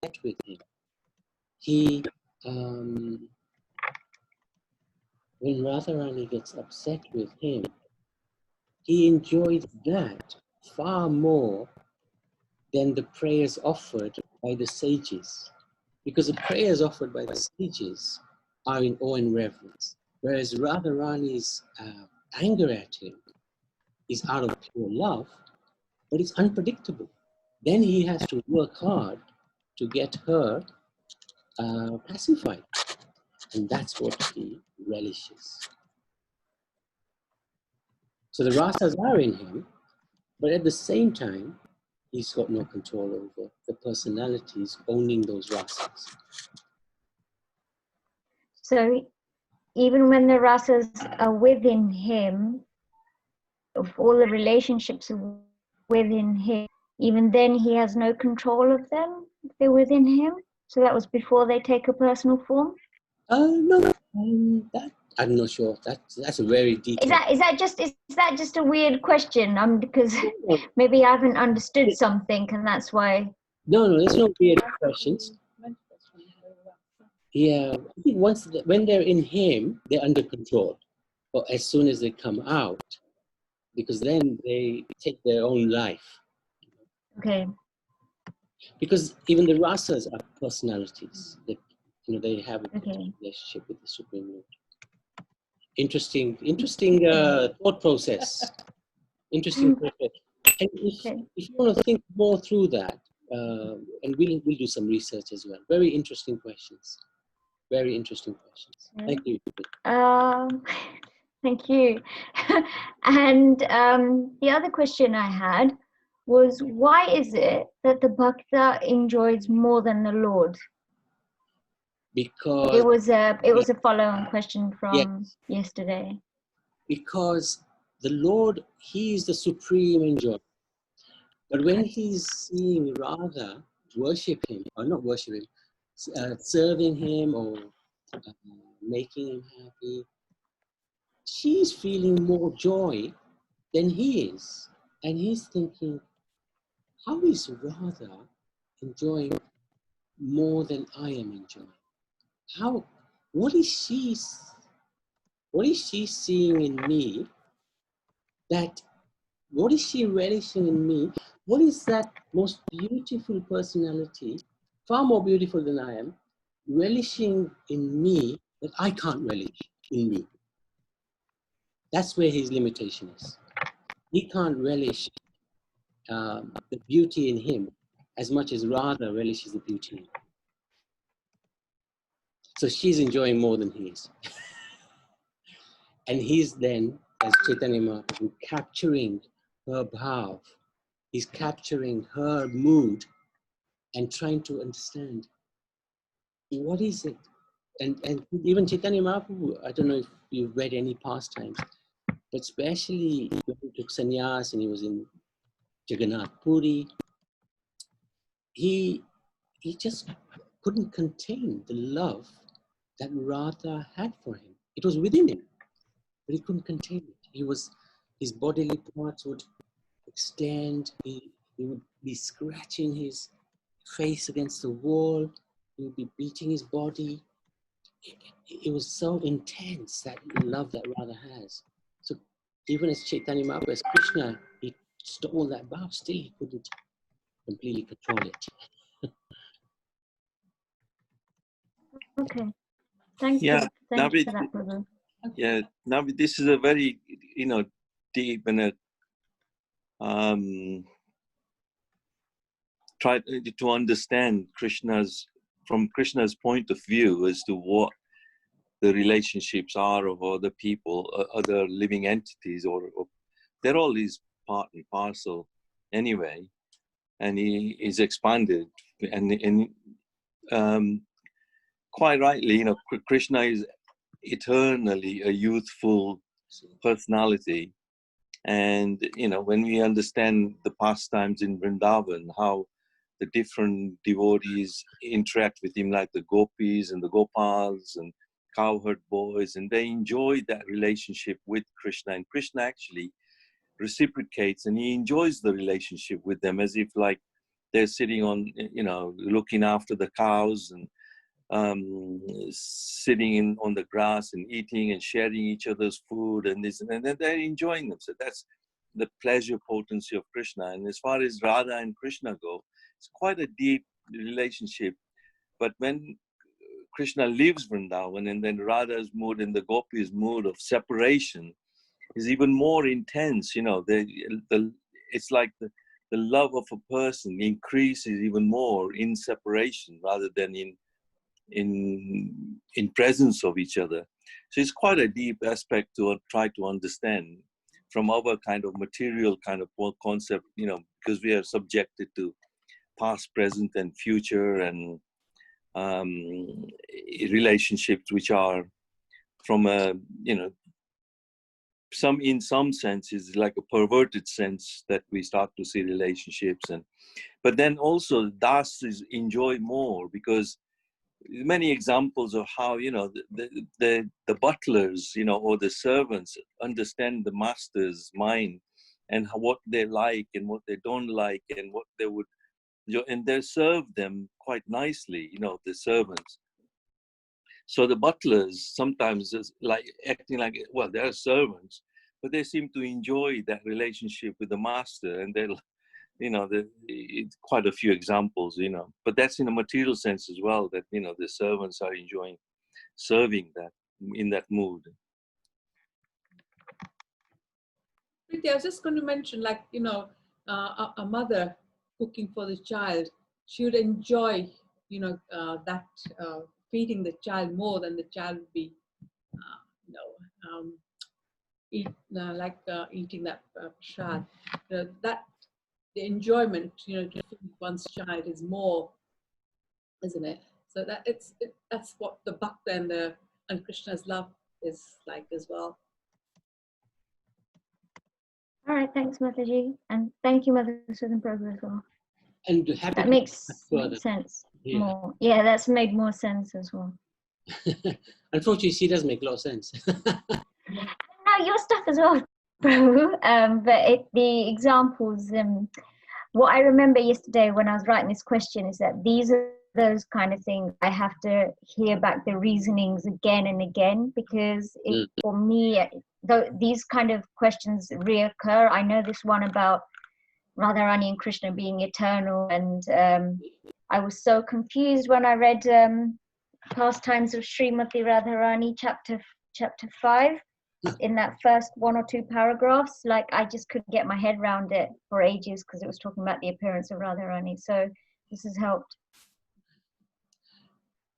with him. He, when Radharani gets upset with him, he enjoys that far more than the prayers offered by the sages. Because the prayers offered by the sages are in awe and reverence, whereas Radharani's anger at him is out of pure love, but it's unpredictable. Then he has to work hard to get her pacified, and that's what he relishes. So the rasas are in him, but at the same time, he's got no control over the personalities owning those rasas. So even when the rasas are within him, of all the relationships within him, even then he has no control of them if they're within him. So that was before they take a personal form. No, that I'm not sure. That's a very detailed. Is that just a weird question? Because maybe I haven't understood something, and that's why. No, there's no weird questions. Yeah, I think when they're in him, they're under control. But as soon as they come out, because then they take their own life. Okay. Because even the rasas are personalities. They have a Okay. relationship with the Supreme Lord. Interesting thought process. Interesting process. And if you want to think more through that, and we'll do some research as well. Very interesting questions. Very interesting questions. Thank you. Thank you. And the other question I had was, why is it that the Bhakta enjoys more than the Lord? Because it was a follow-on question from yesterday. Because the Lord, He is the supreme enjoyer. But when he's seeing Radha worship him, or not worship him, serving him or making him happy, she's feeling more joy than he is. And he's thinking, how is Radha enjoying more than I am enjoying? What is she seeing in me what is she relishing in me? What is that most beautiful personality, far more beautiful than I am, relishing in me that I can't relish in me? That's where his limitation is. He can't relish the beauty in him as much as Radha relishes the beauty in him. So she's enjoying more than he is. And he's then, as Chaitanya Mahaprabhu, capturing her bhav. He's capturing her mood and trying to understand what is it. And even Chaitanya Mahaprabhu, I don't know if you've read any pastimes, but especially when he took sannyas and he was in Jagannath Puri, he just couldn't contain the love that Radha had for him. It was within him, but he couldn't contain it. His bodily parts would extend. He would be scratching his face against the wall. He would be beating his body. It was so intense, that love that Radha has. So even as Chaitanya Mahaprabhu, as Krishna, he stole that bhav, still he couldn't completely control it. Okay. Thank you. Thank you for that, Prabhu. Yeah, now this is a very, deep and try to understand from Krishna's point of view as to what the relationships are of other people, other living entities, or they're all his part and parcel anyway, and he is expanded and quite rightly, Krishna is eternally a youthful personality. And, when we understand the pastimes in Vrindavan, how the different devotees interact with him, like the gopis and the gopals and cowherd boys, and they enjoy that relationship with Krishna. And Krishna actually reciprocates, and he enjoys the relationship with them as if like they're sitting on, looking after the cows and sitting on the grass and eating and sharing each other's food and this, and then they're enjoying them. So that's the pleasure potency of Krishna. And as far as Radha and Krishna go, it's quite a deep relationship. But when Krishna leaves Vrindavan and then Radha's mood and the gopis' mood of separation is even more intense, it's like the love of a person increases even more in separation rather than in presence of each other. So it's quite a deep aspect to try to understand from our kind of material kind of concept, because we are subjected to past, present, and future, and relationships which are from a, in some sense is like a perverted sense that we start to see relationships. But then also dasis enjoy more, because many examples of how the butlers or the servants understand the master's mind and what they like and what they don't like and what they would, and they serve them quite nicely, the servants. So the butlers sometimes is like acting like, well, they're servants, but they seem to enjoy that relationship with the master, and they'll, it's quite a few examples, but that's in a material sense as well, that, the servants are enjoying serving that in that mood. I was just going to mention, like, a mother cooking for the child, she would enjoy, that feeding the child more than the child would be, eating that prasad. That the enjoyment, to feed one's child is more, isn't it? So that's what the bhakta and Krishna's love is like as well. All right, thanks, Mataji, and thank you, Madhusudan Prabhu, as well. And That makes sense more. Yeah, that's made more sense as well. Unfortunately, she does make a lot of sense. No, your stuff as well, Prabhu. But the examples, what I remember yesterday when I was writing this question is that these are those kind of things I have to hear back the reasonings again and again, because for me, these kind of questions reoccur. I know this one about Radharani and Krishna being eternal, and I was so confused when I read Pastimes of Srimati Radharani, chapter 5, in that first 1 or 2 paragraphs. Like, I just couldn't get my head around it for ages, because it was talking about the appearance of Radharani. So this has helped.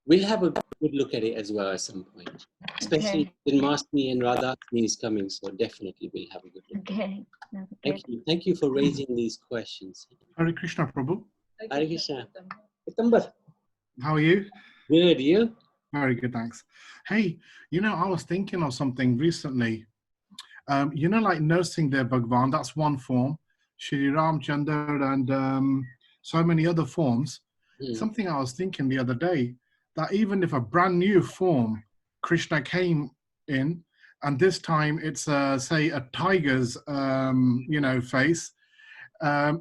We'll have a good look at it as well at some point, especially when Masni and Radhakni is coming, so definitely we'll have a good look. Okay. Thank you for raising these questions. Hare Krishna, Prabhu. Hare Krishna. How are you? Good, you? Very good, thanks. Hey, I was thinking of something recently. Like nursing their Bhagwan, that's one form. Shri Ramchandra and so many other forms. Something I was thinking the other day, that even if a brand new form Krishna came in, and this time it's say a tiger's face,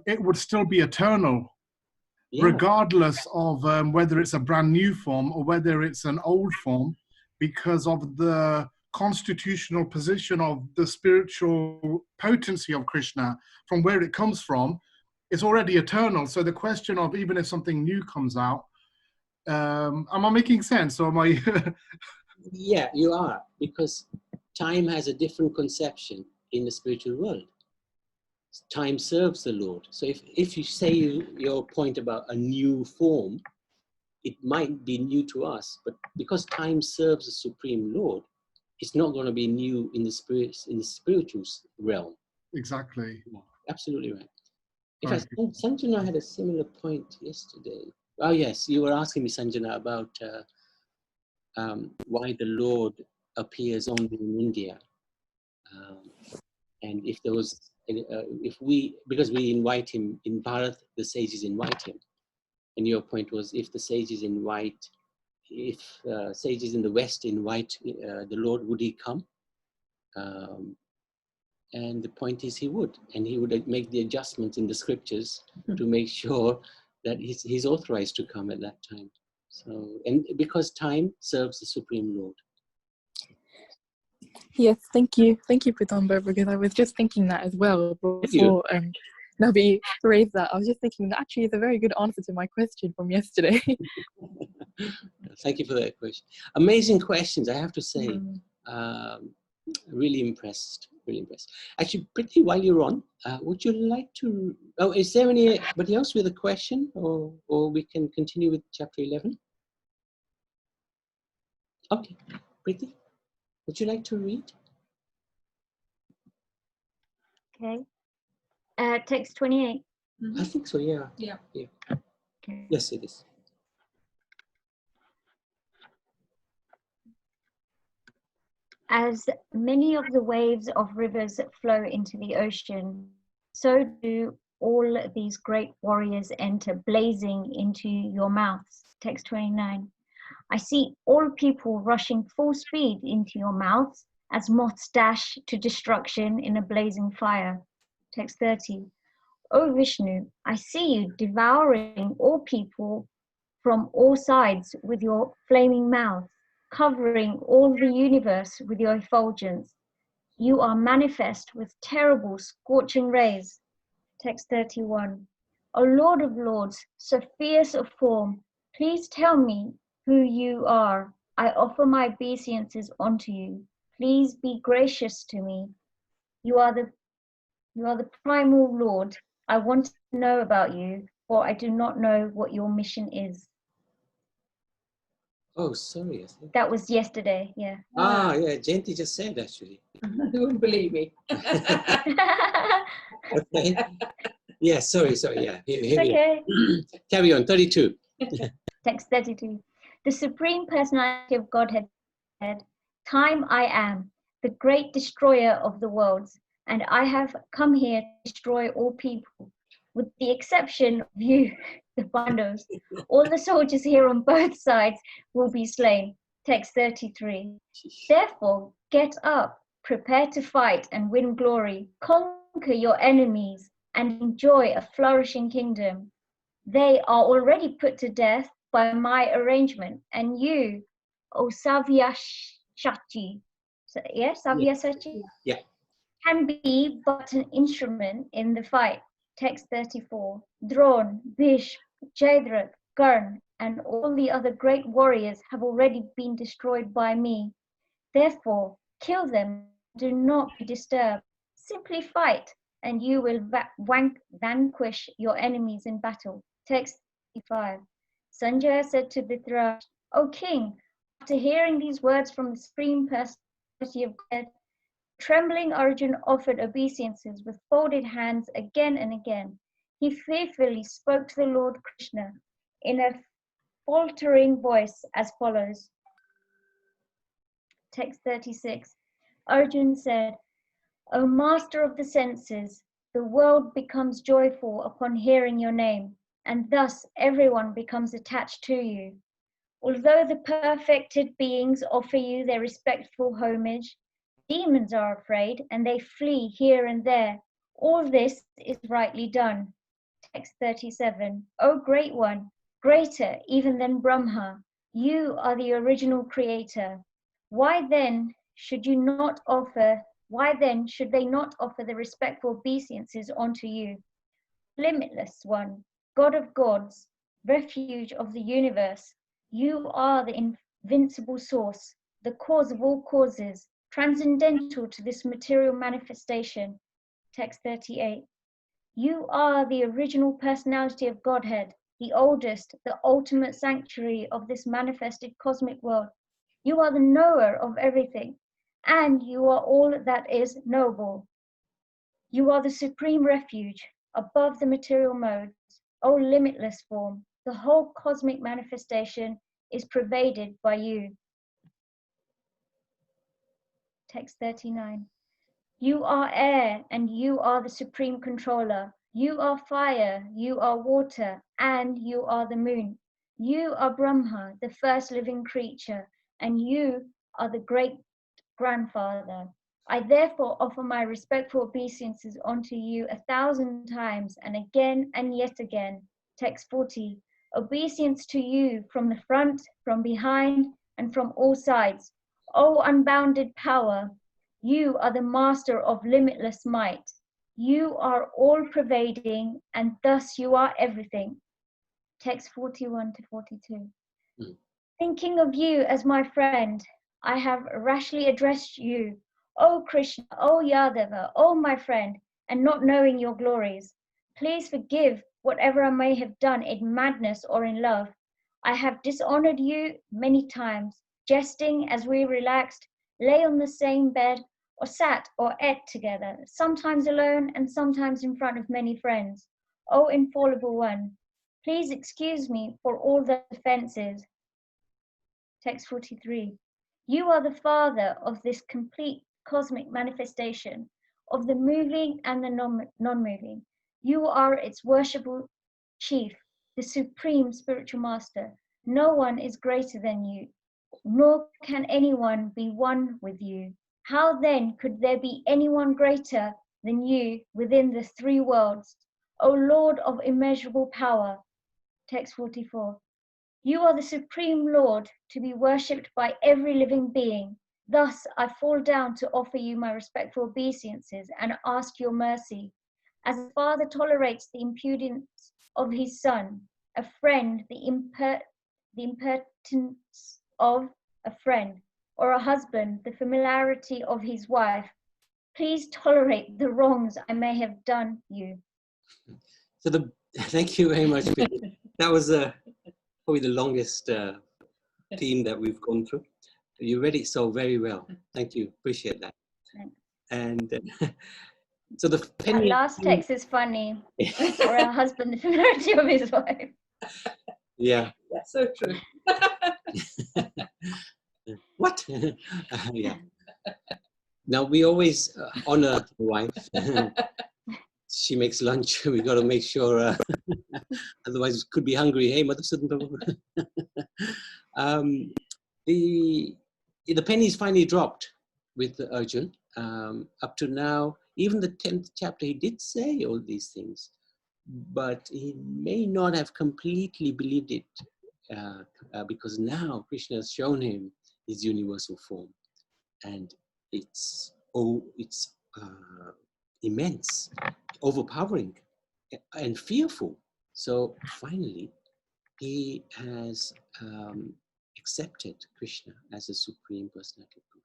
it would still be eternal, regardless of whether it's a brand new form or whether it's an old form, because of the constitutional position of the spiritual potency of Krishna, from where it comes from, is already eternal. So the question of even if something new comes out, am I making sense, or am I? Yeah, you are, because time has a different conception in the spiritual world. Time serves the Lord. So if you say your point about a new form, it might be new to us, but because time serves the Supreme Lord, it's not going to be new in the spiritual realm. Exactly. Yeah, absolutely right. In fact, Sanjana had a similar point yesterday. Oh yes, you were asking me, Sanjana, about why the Lord appears only in India, and if there was, because we invite him in Bharat, the sages invite him, and your point was if the sages invite, if sages in the West invite the Lord, would he come? And the point is he would, and he would make the adjustments in the scriptures to make sure that he's authorized to come at that time. So, and because time serves the Supreme Lord. Yes, thank you, Putamba, because I was just thinking that as well before Nabi raised that. I was just thinking that actually it's a very good answer to my question from yesterday. Thank you for that question. Amazing questions, I have to say. Really impressed, really impressed. Actually, Priti, while you're on, would you like to, oh, is there anybody else with a question, or we can continue with chapter 11? Okay, Priti, would you like to read? Okay. Text 28. I think so, yeah. Yeah. Okay. Yes, it is. As many of the waves of rivers flow into the ocean, so do all these great warriors enter blazing into your mouths. Text 29. I see all people rushing full speed into your mouths as moths dash to destruction in a blazing fire. Text 30. O Vishnu, I see you devouring all people from all sides with your flaming mouth, covering all the universe with your effulgence. You are manifest with terrible scorching rays. Text 31. O Lord of Lords, so fierce of form, please tell me who you are. I offer my obeisances unto you. Please be gracious to me. You are the primal Lord. I want to know about you, for I do not know what your mission is. Oh, sorry. I think. That was yesterday, yeah. Ah, yeah, Jayanti just said, actually. You wouldn't believe me. Okay. Yeah, sorry, yeah. Here we Okay. are. Carry on, 32. Text 32. The Supreme Personality of Godhead said, Time I am, the great destroyer of the worlds, and I have come here to destroy all people, with the exception of you, the Pandavas. All the soldiers here on both sides will be slain. Text 33. Therefore, get up, prepare to fight and win glory, conquer your enemies, and enjoy a flourishing kingdom. They are already put to death by my arrangement, and you, O Savyasati, Savyasati, Yeah. can be but an instrument in the fight. Text 34. Dron, Bhishma, Jayadratha, Karn, and all the other great warriors have already been destroyed by me. Therefore, kill them, do not be disturbed. Simply fight, and you will vanquish your enemies in battle. Text 35. Sanjaya said to Dhritarashtra, O king, after hearing these words from the Supreme Personality of God, trembling Arjuna offered obeisances with folded hands again and again. He fearfully spoke to the Lord Krishna in a faltering voice as follows. Text 36. Arjuna said, O master of the senses, the world becomes joyful upon hearing your name, and thus everyone becomes attached to you. Although the perfected beings offer you their respectful homage, demons are afraid and they flee here and there. All this is rightly done. Text 37. O Great One, greater even than Brahma, you are the original creator. Why then should they not offer the respectful obeisances unto you? Limitless One, God of gods, refuge of the universe, you are the invincible source, the cause of all causes, transcendental to this material manifestation. Text 38. You are the original personality of Godhead, the oldest, the ultimate sanctuary of this manifested cosmic world. You are the knower of everything, and you are all that is knowable. You are the supreme refuge above the material modes, O limitless form. The whole cosmic manifestation is pervaded by you. Text 39. You are air and you are the supreme controller. You are fire, you are water, and you are the moon. You are Brahma, the first living creature, and you are the great grandfather. I therefore offer my respectful obeisances unto you 1,000 times and again and yet again. Text 40. Obeisance to you from the front, from behind, and from all sides. O unbounded power, you are the master of limitless might. You are all-pervading, and thus you are everything. Text 41 to 42. Mm. Thinking of you as my friend, I have rashly addressed you, O Krishna, O Yadava, O my friend, and not knowing your glories. Please forgive whatever I may have done in madness or in love. I have dishonored you many times, jesting as we relaxed, lay on the same bed, or sat or ate together, sometimes alone and sometimes in front of many friends. O infallible one, please excuse me for all the offenses. Text 43. You are the father of this complete cosmic manifestation, of the moving and the non-moving. You are its worshipful chief, the supreme spiritual master. No one is greater than you, nor can anyone be one with you. How then could there be anyone greater than you within the three worlds? O Lord of immeasurable power. Text 44. You are the supreme Lord to be worshipped by every living being. Thus I fall down to offer you my respectful obeisances and ask your mercy. As a father tolerates the impudence of his son, a friend the impertinence of a friend, or a husband the familiarity of his wife, please tolerate the wrongs I may have done you. So thank you very much, Peter. That was probably the longest theme that we've gone through. You read it so very well. Thank you. Appreciate that. Thanks. And so the That penny last text is funny. Or a husband, the familiarity of his wife. Yeah. Yeah, so true. What? Yeah. Now we always honor the wife. She makes lunch. We got to make sure. Otherwise, could be hungry. Hey, Mother Sudden. The pennies finally dropped with Arjun. Up to now, even the 10th chapter, he did say all these things, but he may not have completely believed it because now Krishna has shown him his universal form, and it's immense, overpowering, and fearful. So finally, he has accepted Krishna as a supreme personality of God.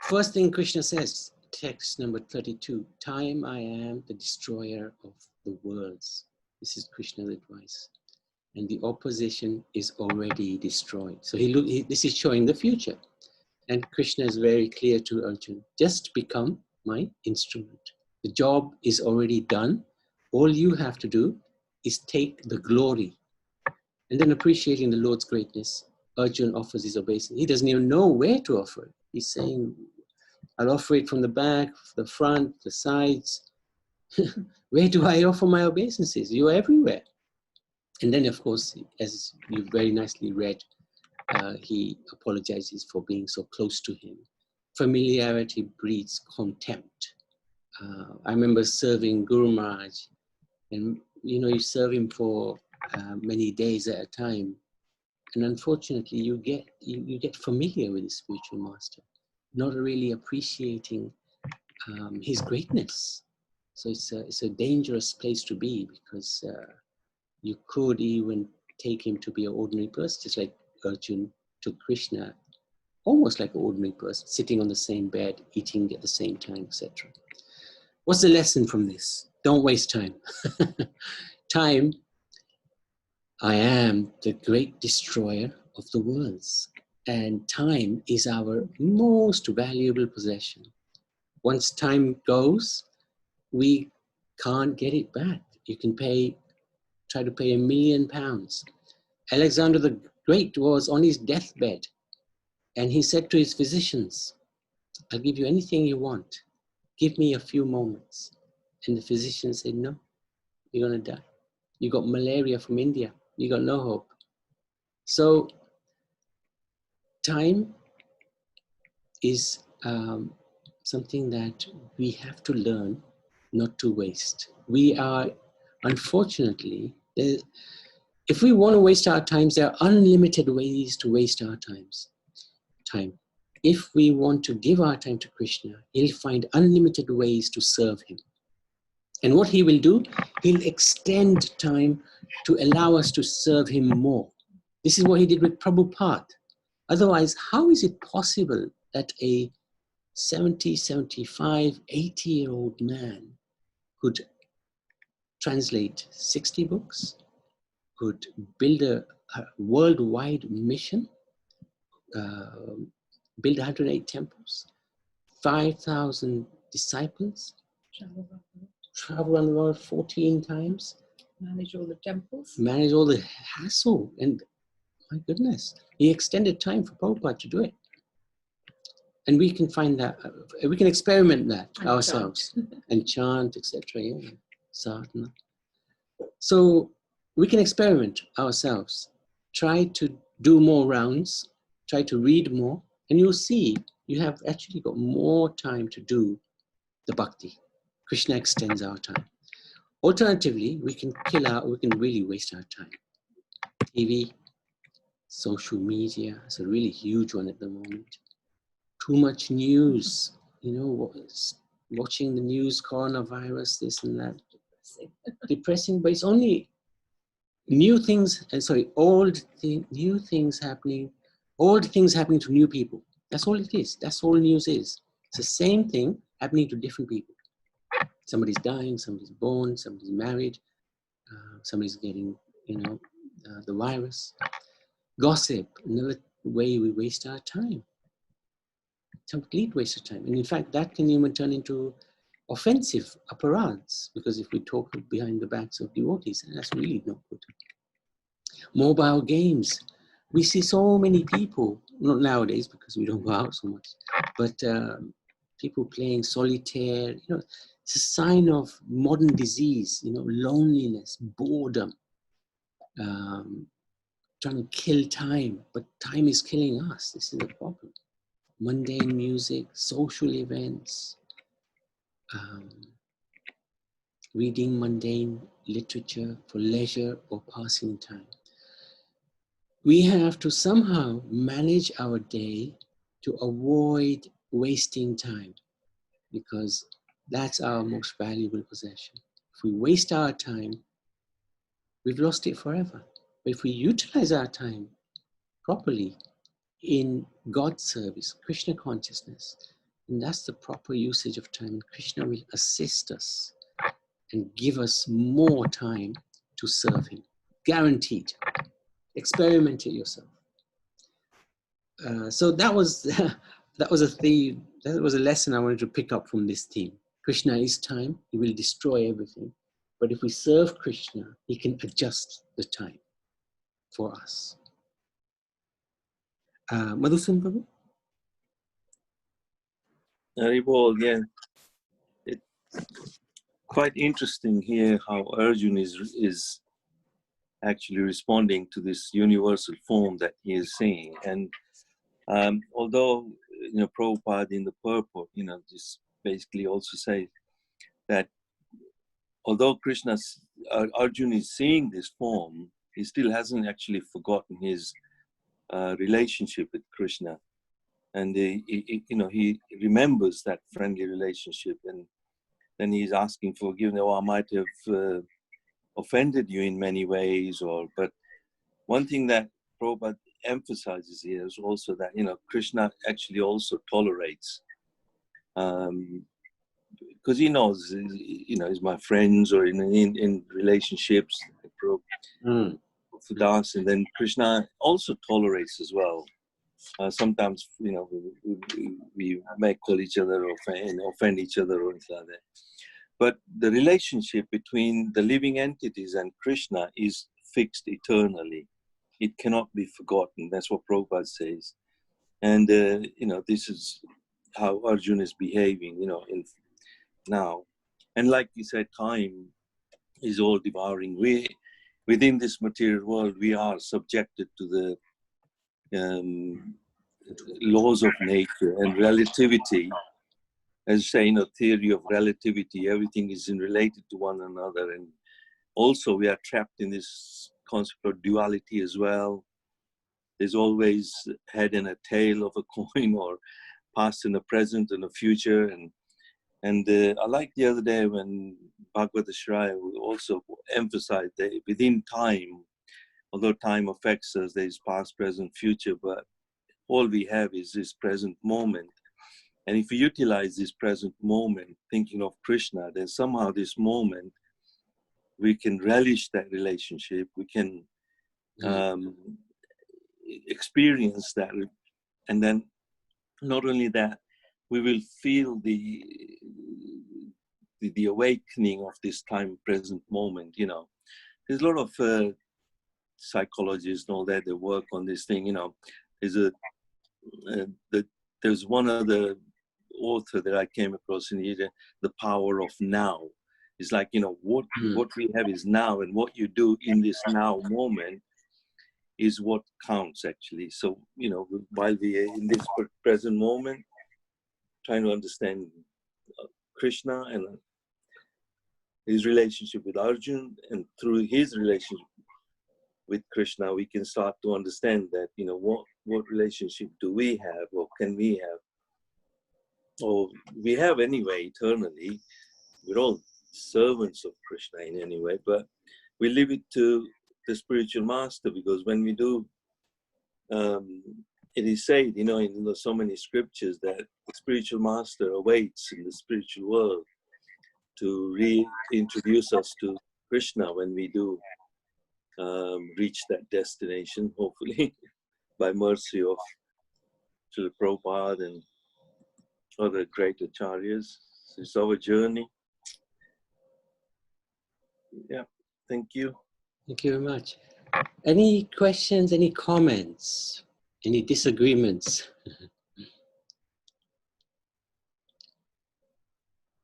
First thing Krishna says, text number 32, time I am the destroyer of the worlds. This is Krishna's advice. And the opposition is already destroyed. So this is showing the future. And Krishna is very clear to Arjuna, just become my instrument. The job is already done. All you have to do is take the glory. And then appreciating the Lord's greatness, Arjuna offers his obeisance. He doesn't even know where to offer it. He's saying, I'll offer it from the back, the front, the sides. Where do I offer my obeisances? You're everywhere. And then, of course, as you very nicely read, he apologizes for being so close to him. Familiarity breeds contempt. I remember serving Guru Maharaj, and you serve him for many days at a time, and unfortunately, you get familiar with the spiritual master, not really appreciating his greatness. So it's a dangerous place to be, because you could even take him to be an ordinary person, just like Arjuna took Krishna, almost like an ordinary person, sitting on the same bed, eating at the same time, etc. What's the lesson from this? Don't waste time. Time, I am the great destroyer of the worlds. And time is our most valuable possession. Once time goes, we can't get it back. You can try to pay £1 million. Alexander the Great was on his deathbed, and he said to his physicians, I'll give you anything you want. Give me a few moments. And the physician said, no, you're going to die. You got malaria from India. You got no hope. So time is something that we have to learn not to waste. We are unfortunately, if we want to waste our times, there are unlimited ways to waste our time. If we want to give our time to Krishna, he'll find unlimited ways to serve him. And what he will do, he'll extend time to allow us to serve him more. This is what he did with Prabhupada. Otherwise, how is it possible that a 70, 75, 80-year-old man could translate 60 books, could build a worldwide mission, build 108 temples, 5,000 disciples, travel around the world 14 times, Manage all the temples. manage all the hassle, and my goodness, he extended time for Prabhupada to do it. And we can find that, we can experiment that And ourselves and chant, etc. Yeah, sadhana. So we can experiment ourselves, try to do more rounds, try to read more, and you'll see you have actually got more time to do the bhakti. Krishna extends our time. Alternatively, we can really waste our time. TV, social media is a really huge one at the moment. Too much news, watching the news, coronavirus, this and that. Depressing, but it's only new things, new things happening, old things happening to new people. That's all it is. That's all news is. It's the same thing happening to different people. Somebody's dying, somebody's born, somebody's married, somebody's getting, the virus. Gossip, another way we waste our time. Complete waste of time. And in fact, that can even turn into offensive apparats, because if we talk behind the backs of devotees, that's really not good. Mobile games. We see so many people, not nowadays because we don't go out so much, but people playing solitaire. It's a sign of modern disease, loneliness, boredom, trying to kill time, but time is killing us. This is the problem. Mundane music, social events, reading mundane literature for leisure or passing time. We have to somehow manage our day to avoid wasting time, because that's our most valuable possession. If we waste our time, we've lost it forever. But if we utilize our time properly in God's service, Krishna consciousness, and that's the proper usage of time, and Krishna will assist us and give us more time to serve him. Guaranteed. Experiment it yourself. So that was a theme. That was a lesson I wanted to pick up from this theme. Krishna is time. He will destroy everything. But if we serve Krishna, he can adjust the time for us. Madhusudan Prabhu? Haribol, yeah. It's quite interesting here how Arjun is actually responding to this universal form that he is saying. And although, Prabhupada in the purport, just basically also says that although Arjun is seeing this form, he still hasn't actually forgotten his relationship with Krishna. And he remembers that friendly relationship, and then he's asking for forgiveness. Oh, I might have offended you in many ways, but one thing that Prabhupada emphasizes here is also that Krishna actually also tolerates, because he knows he's my friends, or in relationships, Fudas, and then Krishna also tolerates as well. Sometimes we may call each other or offend each other or anything like that. But the relationship between the living entities and Krishna is fixed eternally. It cannot be forgotten. That's what Prabhupada says. And, this is how Arjuna is behaving, now. And like you said, time is all devouring. Within this material world, we are subjected to the laws of nature and relativity. As you say, theory of relativity, everything is related to one another. And also we are trapped in this concept of duality as well. There's always a head and a tail of a coin, or past and a present and a future. And I like the other day when Bhagavad Shraya also emphasized that within time, although time affects us, there is past, present, future, but all we have is this present moment. And if we utilize this present moment, thinking of Krishna, then somehow this moment, we can relish that relationship. We can experience that. And then not only that, we will feel the awakening of this time present moment. You know, there's a lot of psychologists and all that work on this thing. You know, there's one other author that I came across in here, The Power of Now. It's like, you know, what we have is now, and what you do in this now moment is what counts actually. So, you know, while we are in this present moment, trying to understand Krishna and his relationship with Arjun, and through his relationship with Krishna, we can start to understand that, you know, what relationship do we have, or can we have, or we have anyway eternally. We're all servants of Krishna in any way, but we leave it to the spiritual master, because when we do, it is said, you know, in so many scriptures that the spiritual master awaits in the spiritual world to reintroduce us to Krishna when we do reach that destination, hopefully, by mercy of Srila Prabhupada and other great acharyas. So it's our journey. Yeah, thank you. Thank you very much. Any questions, any comments, any disagreements?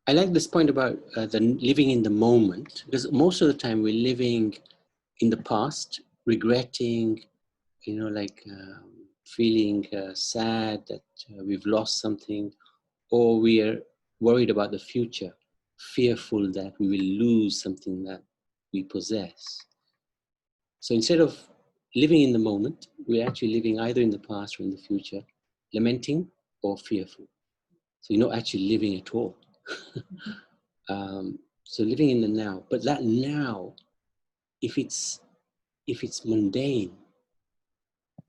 I like this point about the living in the moment, because most of the time we're living in the past, regretting, you know, like feeling sad that we've lost something, or we are worried about the future, fearful that we will lose something that we possess. So instead of living in the moment, we're actually living either in the past or in the future, lamenting or fearful. So you're not actually living at all. So living in the now, but that now, if it's mundane,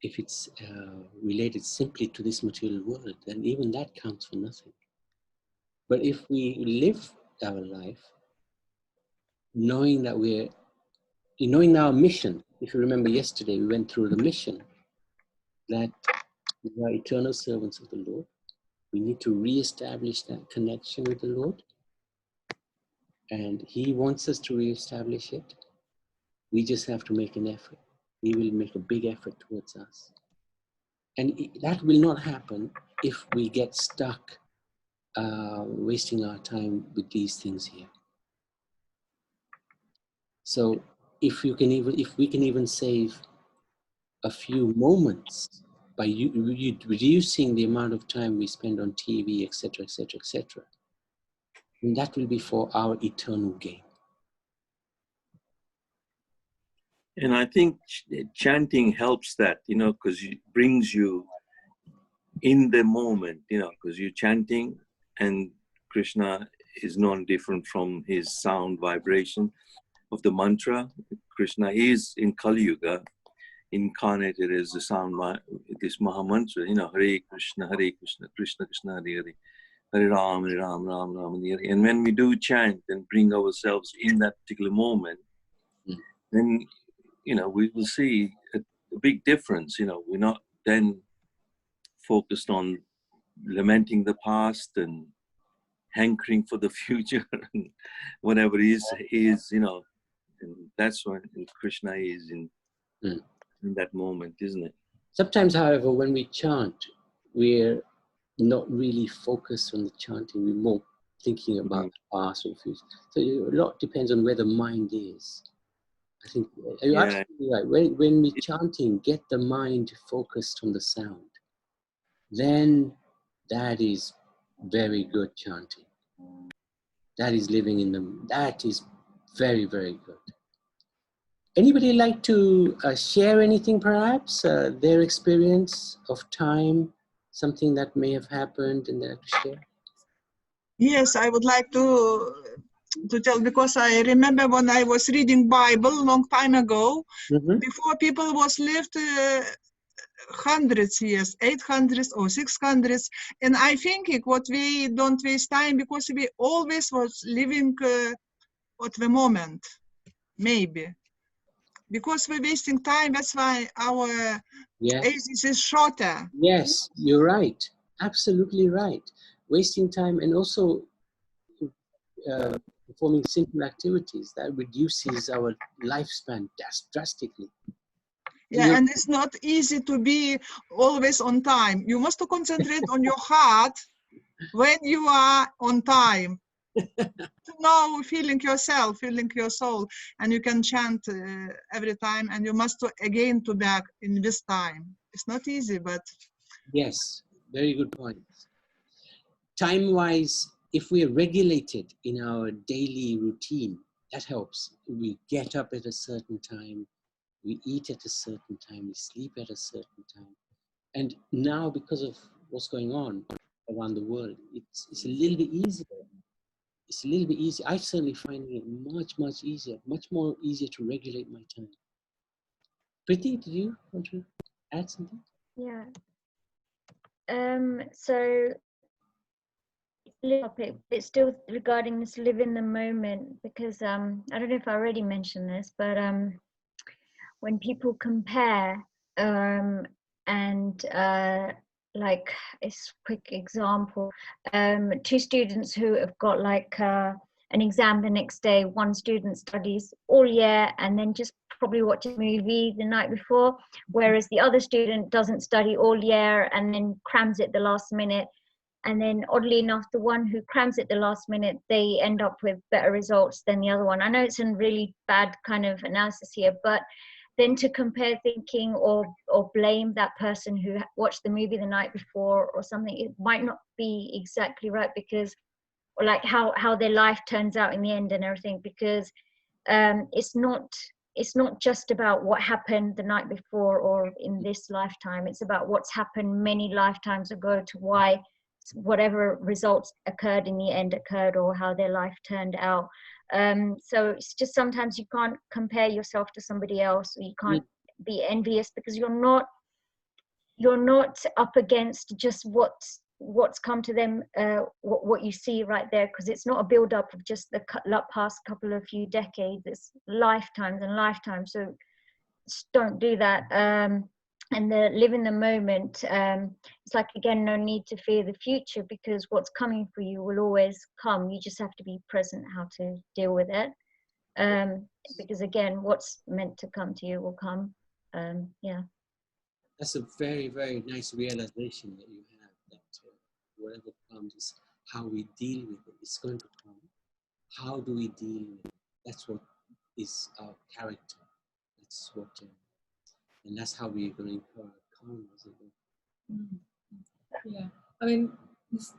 if it's related simply to this material world, then even that counts for nothing. But if we live our life knowing our mission, if you remember yesterday, we went through the mission that we are eternal servants of the Lord. We need to re-establish that connection with the Lord. And He wants us to re-establish it. We just have to make an effort. He will make a big effort towards us. And that will not happen if we get stuck wasting our time with these things here. So if we can even save a few moments by reducing the amount of time we spend on TV, etc., etc., etc., and that will be for our eternal gain. And I think chanting helps that, you know, because it brings you in the moment, you know, because you're chanting, and Krishna is not different from his sound vibration of the mantra. Krishna is in Kali Yuga incarnated as the sound, this Maha Mantra, you know, Hare Krishna, Krishna Krishna, Hare Hare, Hare Ram, Ram Ram, Hare Hare. And when we do chant and bring ourselves in that particular moment, then, you know, we will see a big difference. You know, we're not then focused on lamenting the past and hankering for the future and whatever is, you know, and that's when Krishna is in that moment, isn't it? Sometimes, however, when we chant, we're not really focused on the chanting. We're more thinking about the past or the future. So a lot depends on where the mind is. I think you're absolutely right. When we're chanting, get the mind focused on the sound. Then that is very good chanting. That is living in the, that is very, very good. Anybody like to share anything, perhaps? Their experience of time, something that may have happened and that to share? Yes, I would like to tell, because I remember when I was reading Bible long time ago, Mm-hmm. before people was lived hundreds years, 800s or 600s, and I think what we don't waste time because we always was living at the moment, maybe. Because we're wasting time, that's why our Yes. age is shorter. Yes, you're right. Absolutely right. Wasting time and also performing simple activities that reduces our lifespan drastically. Yeah, and it's not easy to be always on time. You must concentrate on your heart when you are on time. To know, feeling yourself, feeling your soul, and you can chant every time, and you must again to back in this time. It's not easy, but Yes, very good point. Time-wise, if we're regulated in our daily routine, that helps. We get up at a certain time, we eat at a certain time, we sleep at a certain time. And now, because of what's going on around the world, it's a little bit easier. It's a little bit easier. I certainly find it much easier, much more easier to regulate my time. Priti, did you want to add something? Yeah. So topic, it's still regarding this live in the moment, because I don't know if I already mentioned this, but when people compare and like a quick example, two students who have got like an exam the next day. One student studies all year and then just probably watch a movie the night before, whereas the other student doesn't study all year and then crams it the last minute. And then oddly enough, the one who crams it the last minute, they end up with better results than the other one. I know it's a really bad kind of analysis here, but then to compare thinking or blame that person who watched the movie the night before or something, it might not be exactly right, because, or like how their life turns out in the end and everything, because it's not just about what happened the night before or in this lifetime. It's about what's happened many lifetimes ago to why whatever results occurred in the end occurred, or how their life turned out. So it's just sometimes you can't compare yourself to somebody else, or you can't be envious, because you're not up against just what's come to them, what you see right there, because it's not a build up of just the past couple of few decades, it's lifetimes and lifetimes. So just don't do that. And live in the moment, it's like, again, no need to fear the future, because what's coming for you will always come. You just have to be present how to deal with it, because again, what's meant to come to you will come. Yeah. That's a very nice realization that you have, that whatever comes is how we deal with it. It's going to come. How do we deal with it? That's what is our character. That's what, and that's how we're going to come, isn't it? Yeah, I mean,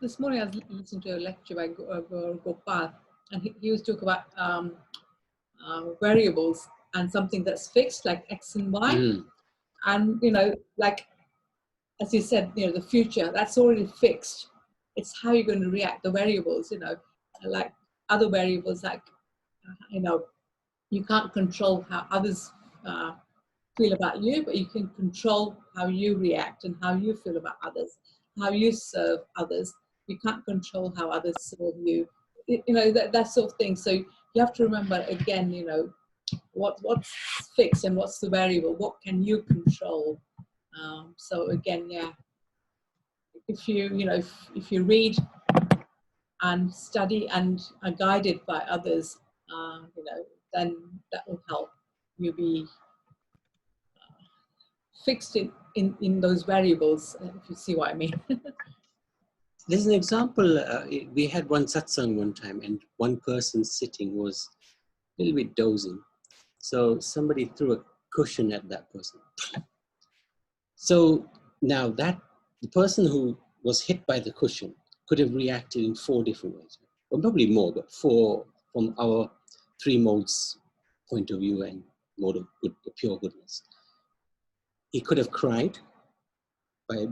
this morning I was listening to a lecture by Gopal, and he used to talk about variables and something that's fixed, like X and Y. And, like, as you said, the future, that's already fixed. It's how you're going to react, the variables, like other variables, like, you can't control how others feel about you, but you can control how you react and how you feel about others, how you serve others. You can't control how others serve you, that sort of thing. So you have to remember, again, what's fixed and what's the variable, what can you control. So again, yeah, if you read and study and are guided by others, then that will help you be fixed in those variables, if you see what I mean. There's an example. We had one satsang one time, and one person sitting was a little bit dozing. So somebody threw a cushion at that person. So now the person who was hit by the cushion could have reacted in 4 different ways, or probably more, but 4 from our 3 modes point of view. And mode of good, pure goodness. He could have cried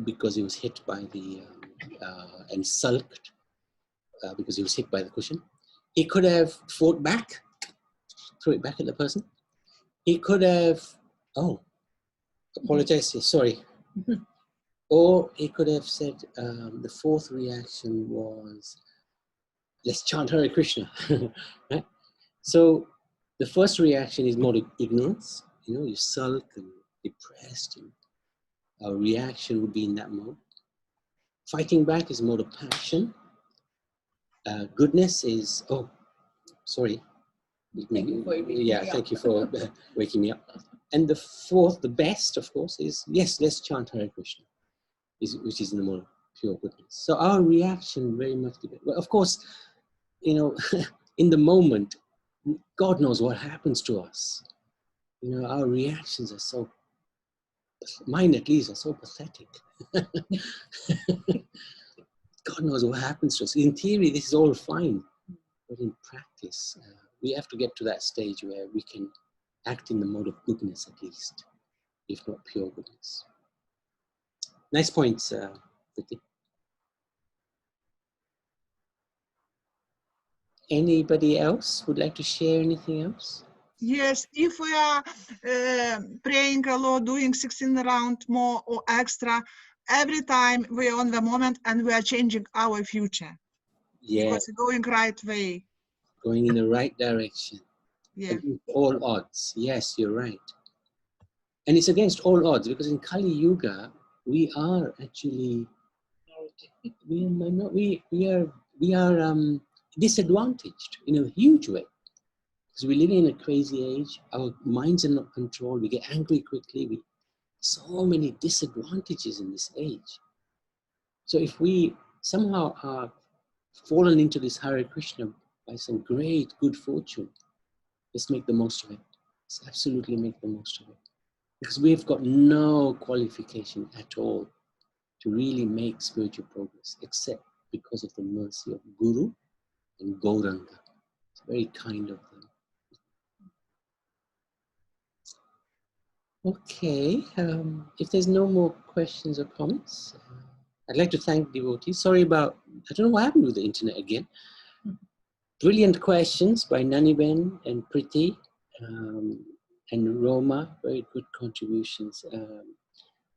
because he was hit by the and sulked because he was hit by the cushion. He could have fought back, threw it back at the person. He could have, apologize, sorry. Or he could have said, the fourth reaction was, let's chant Hare Krishna. Right? So the first reaction is more ignorance. You sulk and depressed, and our reaction would be in that mode. Fighting back is more of passion. Goodness is, sorry. Thank you for waking me thank up. you for waking me up. And the fourth, the best, of course, is, yes, let's chant Hare Krishna, which is in the more pure goodness. So our reaction very much depends. Well, of course, in the moment, God knows what happens to us. Our reactions are so, mine at least, are so pathetic. God knows what happens to us. In theory, this is all fine, but in practice, we have to get to that stage where we can act in the mode of goodness at least, if not pure goodness. Nice points, Vicky. Anybody else would like to share anything else? Yes, if we are praying a lot, doing 16 rounds more or extra, every time we are on the moment and we are changing our future. Yeah, Because we're going right way. going in the right direction. Yeah. Against all odds. Yes, you're right. And it's against all odds because in Kali Yuga, we are actually, we are disadvantaged in a huge way. Because we're living in a crazy age, our minds are not controlled, we get angry quickly, so many disadvantages in this age. So if we somehow are fallen into this Hare Krishna by some great good fortune, let's make the most of it. Let's absolutely make the most of it. Because we've got no qualification at all to really make spiritual progress, except because of the mercy of Guru and Gauranga. It's very kind of them. Okay, if there's no more questions or comments, I'd like to thank devotees. Sorry about, I don't know what happened with the internet again. Brilliant questions by Naniben and Priti and Roma, very good contributions.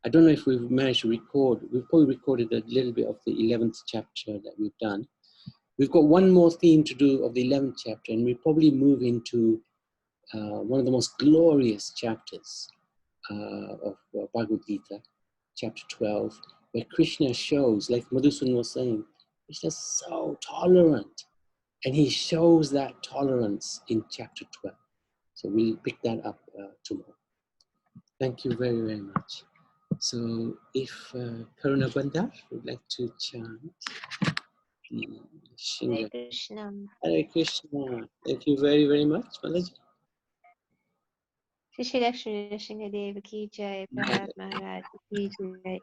I don't know if we've managed to record, we've probably recorded a little bit of the 11th chapter that we've done. We've got one more theme to do of the 11th chapter, and we'll probably move into one of the most glorious chapters of Bhagavad Gita, chapter 12, where Krishna shows, like Madhusudan was saying, Krishna's so tolerant, and he shows that tolerance in chapter 12. So we'll pick that up tomorrow. Thank you very, very much. So if Karuna Bandar would like to chant the Shinga. Hare Krishna. Hare Krishna. Thank you very, very much, Malaji. Shri Lakshmi Nrsimhadev ki jai, Prahlad Maharaj ki jai,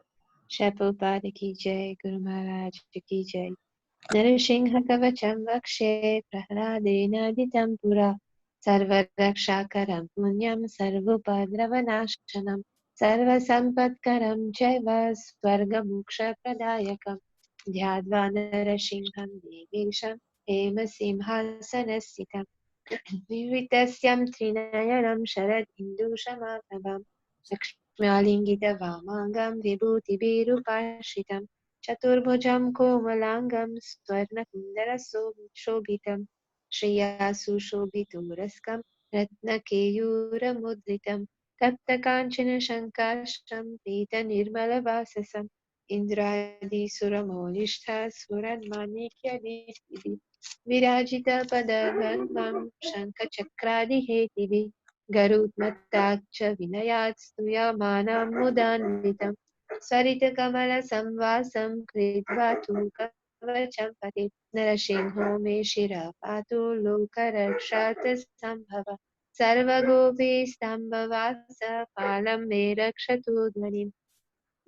Shri Prabhupada ki jai, Guru Maharaj ki jai. Narasingha Kavacham Vakshe, Prahladena Ditam Pura, Sarvarakshakaram Punyam Sarvupadravanashanam, Sarvasampatkaram Chaiva Swargamuksha Pradayakam, Dhyadva Narasimham Devesham, Hema Simhasanasitam. Vivitasyam Trinayanam Sharad Indushamabhavam Lakshmyalingitavamangam Vibhutibirupashitam Chaturbhujam Komalangam Swarnakundara Shobhitam Shriyasu Shobhiturastam Ratnakeyuramudritam Taptakanchana Shankasham Pita Nirmalavasasam Indradi Suramolishta Suranmanikya Dishtivi Virajita Padagambam Shankachakradihetibhi Garutmatakcha Vinayat Stuyamanam Mudanvitam Sarita Kamala Samvasam Kritva Tukavacham Pati Narasingho Me Shira Patu Lokarakshat Sambhava Sarvagopi Stambhavasa Palam Me Rakshatu Dhvanim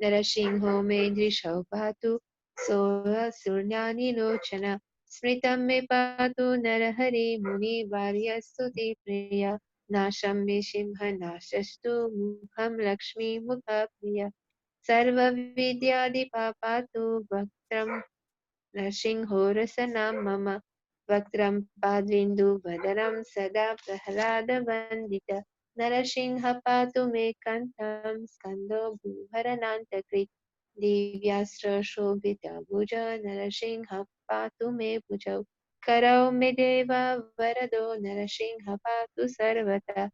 Narasingho Me Drishau Patu Soha Surnyani Lochana Smritam me patu narahari muni varya stuti priya नाशं मे सिंहनाशस्तु मुखं लक्ष्मीमुखप्रिय सर्वविद्यादिपापातु वक्त्रं नरसिंहोरसनां मम वक्त्रं पाद्विन्दुवदनं सदा प्रह्लादवन्दित नरसिंह पातु मे कण्ठं स्कन्दो भूहरनान्तकृत् दिव्यास्त्रशोभितभुज नरसिंह पातु मे भुजौ करौ मे देव वरदो नरसिंह पातु सर्वदा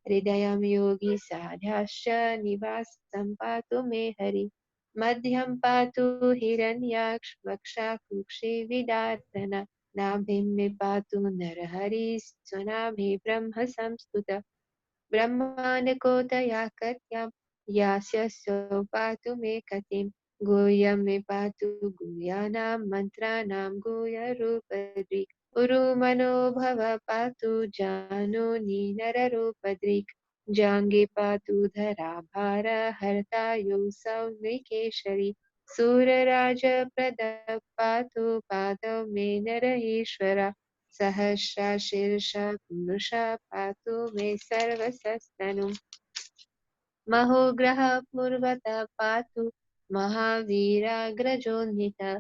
हृदयं योगी साध्याश्च निवासं पातु मे हरि मध्यं पातु हिरण्याक्ष वक्षा कुक्षिविदार्दन नाभिं मे पातु नरहरि स्वनाभि ब्रह्म संस्तुत ब्रह्माण्डकोटया कट्यां यास्यसौ पातु मे कटिं गुह्यं मे पातु गुह्यानां मन्त्राणां गुह्यरूपदृक् उरुमनोभव पातु जानुनि नररूपदृक् जाङ्गे पातु धराभार हर्ता योऽसौ नृकेशरी सूरराजप्रदः पातु पादौ मे नरहेश्वर सहस्रशीर्ष पुरुषः पातु मे सर्वसस्तनु महोग्रः पूर्वतः पातु महावीराग्रजोन्नितः